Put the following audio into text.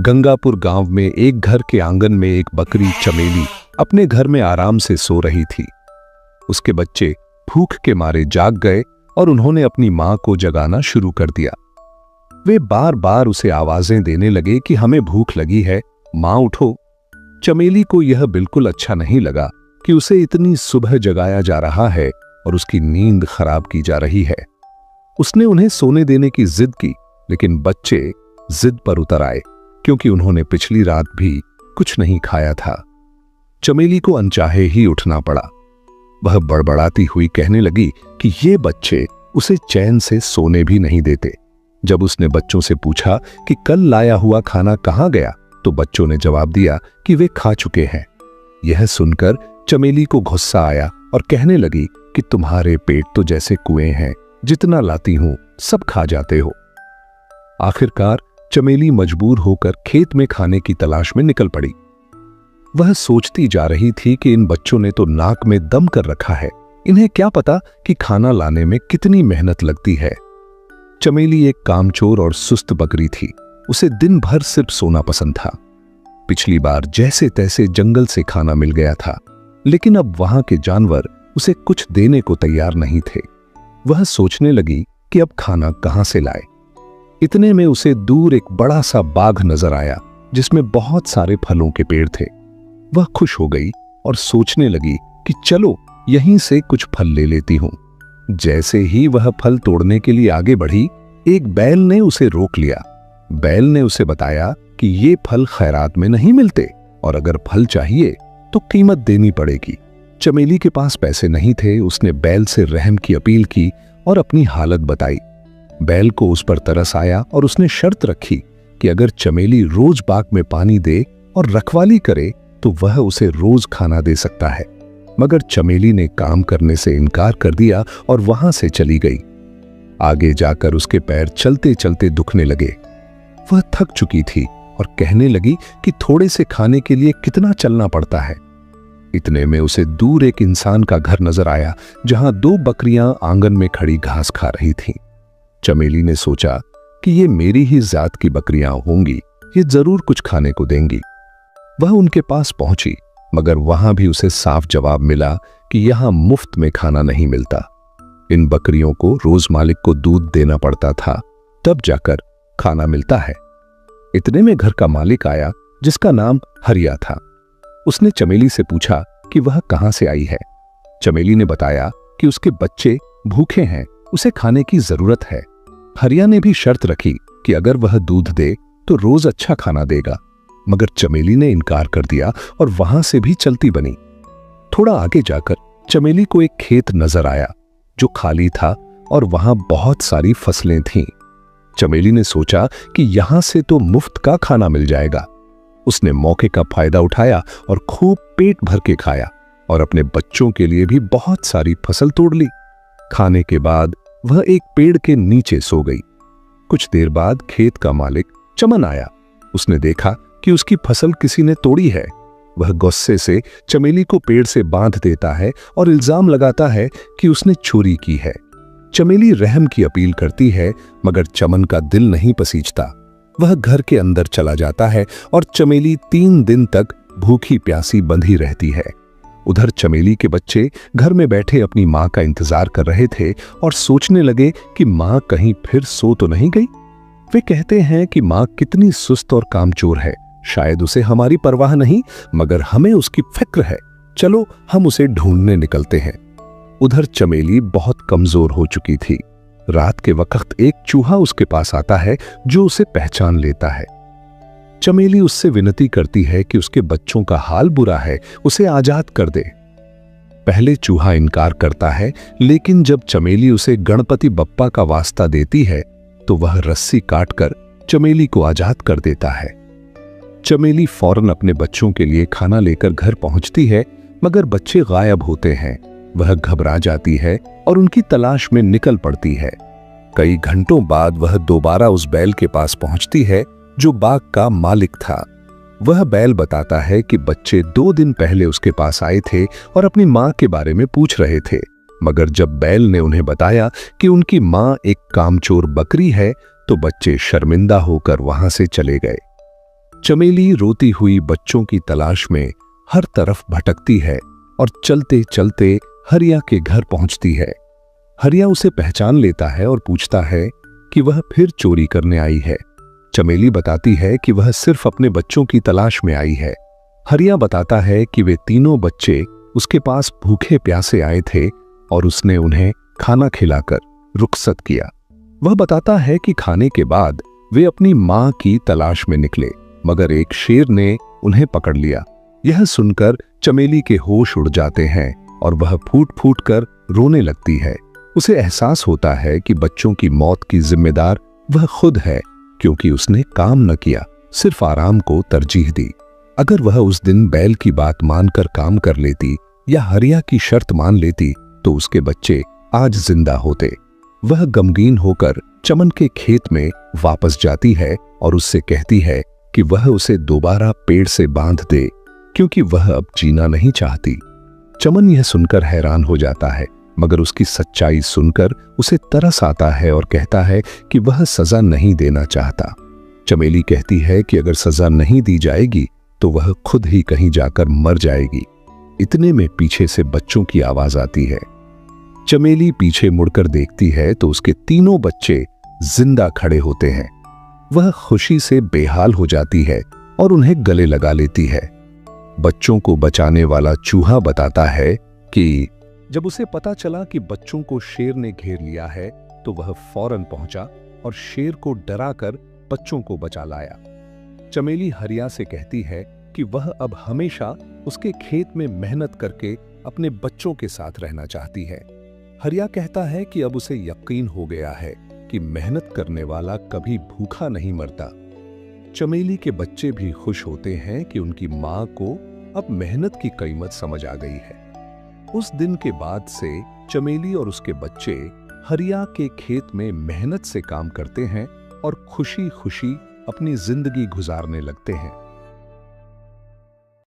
गंगापुर गांव में एक घर के आंगन में एक बकरी चमेली अपने घर में आराम से सो रही थी। उसके बच्चे भूख के मारे जाग गए और उन्होंने अपनी मां को जगाना शुरू कर दिया। वे बार बार उसे आवाजें देने लगे कि हमें भूख लगी है, मां उठो। चमेली को यह बिल्कुल अच्छा नहीं लगा कि उसे इतनी सुबह जगाया जा रहा है और उसकी नींद खराब की जा रही है। उसने उन्हें सोने देने की जिद की, लेकिन बच्चे जिद पर उतर आए क्योंकि उन्होंने पिछली रात भी कुछ नहीं खाया था। चमेली को अनचाहे ही उठना पड़ा। वह बड़बड़ाती हुई कहने लगी कि ये बच्चे उसे चैन से सोने भी नहीं देते। जब उसने बच्चों से पूछा कि कल लाया हुआ खाना कहां गया, तो बच्चों ने जवाब दिया कि वे खा चुके हैं। यह सुनकर चमेली को गुस्सा आया और कहने लगी कि तुम्हारे पेट तो जैसे कुएं हैं, जितना लाती हूं सब खा जाते हो। आखिरकार चमेली मजबूर होकर खेत में खाने की तलाश में निकल पड़ी। वह सोचती जा रही थी कि इन बच्चों ने तो नाक में दम कर रखा है, इन्हें क्या पता कि खाना लाने में कितनी मेहनत लगती है। चमेली एक कामचोर और सुस्त बकरी थी। उसे दिन भर सिर्फ सोना पसंद था। पिछली बार जैसे तैसे जंगल से खाना मिल गया था, लेकिन अब वहां के जानवर उसे कुछ देने को तैयार नहीं थे। वह सोचने लगी कि अब खाना कहां से लाए। इतने में उसे दूर एक बड़ा सा बाग नजर आया जिसमें बहुत सारे फलों के पेड़ थे। वह खुश हो गई और सोचने लगी कि चलो यहीं से कुछ फल ले लेती हूं। जैसे ही वह फल तोड़ने के लिए आगे बढ़ी, एक बैल ने उसे रोक लिया। बैल ने उसे बताया कि ये फल खैरात में नहीं मिलते और अगर फल चाहिए तो कीमत देनी पड़ेगी। चमेली के पास पैसे नहीं थे। उसने बैल से रहम की अपील की और अपनी हालत बताई। बैल को उस पर तरस आया और उसने शर्त रखी कि अगर चमेली रोज बाग में पानी दे और रखवाली करे तो वह उसे रोज खाना दे सकता है। मगर चमेली ने काम करने से इनकार कर दिया और वहां से चली गई। आगे जाकर उसके पैर चलते चलते दुखने लगे। वह थक चुकी थी और कहने लगी कि थोड़े से खाने के लिए कितना चलना पड़ता है। इतने में उसे दूर एक इंसान का घर नजर आया जहां दो बकरियां आंगन में खड़ी घास खा रही थीं। चमेली ने सोचा कि ये मेरी ही जात की बकरियां होंगी, ये जरूर कुछ खाने को देंगी। वह उनके पास पहुंची, मगर वहां भी उसे साफ जवाब मिला कि यहां मुफ्त में खाना नहीं मिलता। इन बकरियों को रोज मालिक को दूध देना पड़ता था, तब जाकर खाना मिलता है। इतने में घर का मालिक आया जिसका नाम हरिया था। उसने चमेली से पूछा कि वह कहां से आई है। चमेली ने बताया कि उसके बच्चे भूखे हैं, उसे खाने की जरूरत है। हरिया ने भी शर्त रखी कि अगर वह दूध दे तो रोज अच्छा खाना देगा, मगर चमेली ने इनकार कर दिया और वहां से भी चलती बनी। थोड़ा आगे जाकर चमेली को एक खेत नजर आया जो खाली था और वहां बहुत सारी फसलें थीं। चमेली ने सोचा कि यहां से तो मुफ्त का खाना मिल जाएगा। उसने मौके का फायदा उठाया और खूब पेट भर के खाया और अपने बच्चों के लिए भी बहुत सारी फसल तोड़ ली। खाने के बाद वह एक पेड़ के नीचे सो गई। कुछ देर बाद खेत का मालिक चमन आया। उसने देखा कि उसकी फसल किसी ने तोड़ी है। वह गुस्से से चमेली को पेड़ से बांध देता है और इल्जाम लगाता है कि उसने चोरी की है। चमेली रहम की अपील करती है, मगर चमन का दिल नहीं पसीजता। वह घर के अंदर चला जाता है और चमेली 3 दिन तक भूखी प्यासी बंधी रहती है। उधर चमेली के बच्चे घर में बैठे अपनी मां का इंतजार कर रहे थे और सोचने लगे कि मां कहीं फिर सो तो नहीं गई। वे कहते हैं कि मां कितनी सुस्त और कामचोर है, शायद उसे हमारी परवाह नहीं, मगर हमें उसकी फिक्र है। चलो हम उसे ढूंढने निकलते हैं। उधर चमेली बहुत कमजोर हो चुकी थी। रात के वक्त एक चूहा उसके पास आता है जो उसे पहचान लेता है। चमेली उससे विनती करती है कि उसके बच्चों का हाल बुरा है, उसे आजाद कर दे। पहले चूहा इनकार करता है, लेकिन जब चमेली उसे गणपति बप्पा का वास्ता देती है तो वह रस्सी काटकर चमेली को आजाद कर देता है। चमेली फौरन अपने बच्चों के लिए खाना लेकर घर पहुंचती है, मगर बच्चे गायब होते हैं। वह घबरा जाती है और उनकी तलाश में निकल पड़ती है। कई घंटों बाद वह दोबारा उस बैल के पास पहुंचती है जो बाग का मालिक था। वह बैल बताता है कि बच्चे 2 दिन पहले उसके पास आए थे और अपनी मां के बारे में पूछ रहे थे, मगर जब बैल ने उन्हें बताया कि उनकी मां एक कामचोर बकरी है तो बच्चे शर्मिंदा होकर वहां से चले गए। चमेली रोती हुई बच्चों की तलाश में हर तरफ भटकती है और चलते चलते हरिया के घर पहुंचती है। हरिया उसे पहचान लेता है और पूछता है कि वह फिर चोरी करने आई है। चमेली बताती है कि वह सिर्फ अपने बच्चों की तलाश में आई है। हरिया बताता है कि वे तीनों बच्चे उसके पास भूखे प्यासे आए थे और उसने उन्हें खाना खिलाकर रुखसत किया। वह बताता है कि खाने के बाद वे अपनी मां की तलाश में निकले, मगर एक शेर ने उन्हें पकड़ लिया। यह सुनकर चमेली के होश उड़ जाते हैं और वह फूट फूट कर रोने लगती है। उसे एहसास होता है कि बच्चों की मौत की जिम्मेदार वह खुद है, क्योंकि उसने काम न किया, सिर्फ आराम को तरजीह दी। अगर वह उस दिन बैल की बात मानकर काम कर लेती या हरिया की शर्त मान लेती तो उसके बच्चे आज जिंदा होते। वह गमगीन होकर चमन के खेत में वापस जाती है और उससे कहती है कि वह उसे दोबारा पेड़ से बांध दे, क्योंकि वह अब जीना नहीं चाहती। चमन यह सुनकर हैरान हो जाता है, मगर उसकी सच्चाई सुनकर उसे तरस आता है और कहता है कि वह सजा नहीं देना चाहता। चमेली कहती है कि अगर सजा नहीं दी जाएगी तो वह खुद ही कहीं जाकर मर जाएगी। इतने में पीछे से बच्चों की आवाज आती है। चमेली पीछे मुड़कर देखती है तो उसके तीनों बच्चे जिंदा खड़े होते हैं। वह खुशी से बेहाल हो जाती है और उन्हें गले लगा लेती है। बच्चों को बचाने वाला चूहा बताता है कि जब उसे पता चला कि बच्चों को शेर ने घेर लिया है तो वह फौरन पहुंचा और शेर को डराकर बच्चों को बचा लाया। चमेली हरिया से कहती है कि वह अब हमेशा उसके खेत में मेहनत करके अपने बच्चों के साथ रहना चाहती है। हरिया कहता है कि अब उसे यकीन हो गया है कि मेहनत करने वाला कभी भूखा नहीं मरता। चमेली के बच्चे भी खुश होते हैं कि उनकी मां को अब मेहनत की कीमत समझ आ गई है। उस दिन के बाद से चमेली और उसके बच्चे हरिया के खेत में मेहनत से काम करते हैं और खुशी खुशी अपनी जिंदगी गुजारने लगते हैं।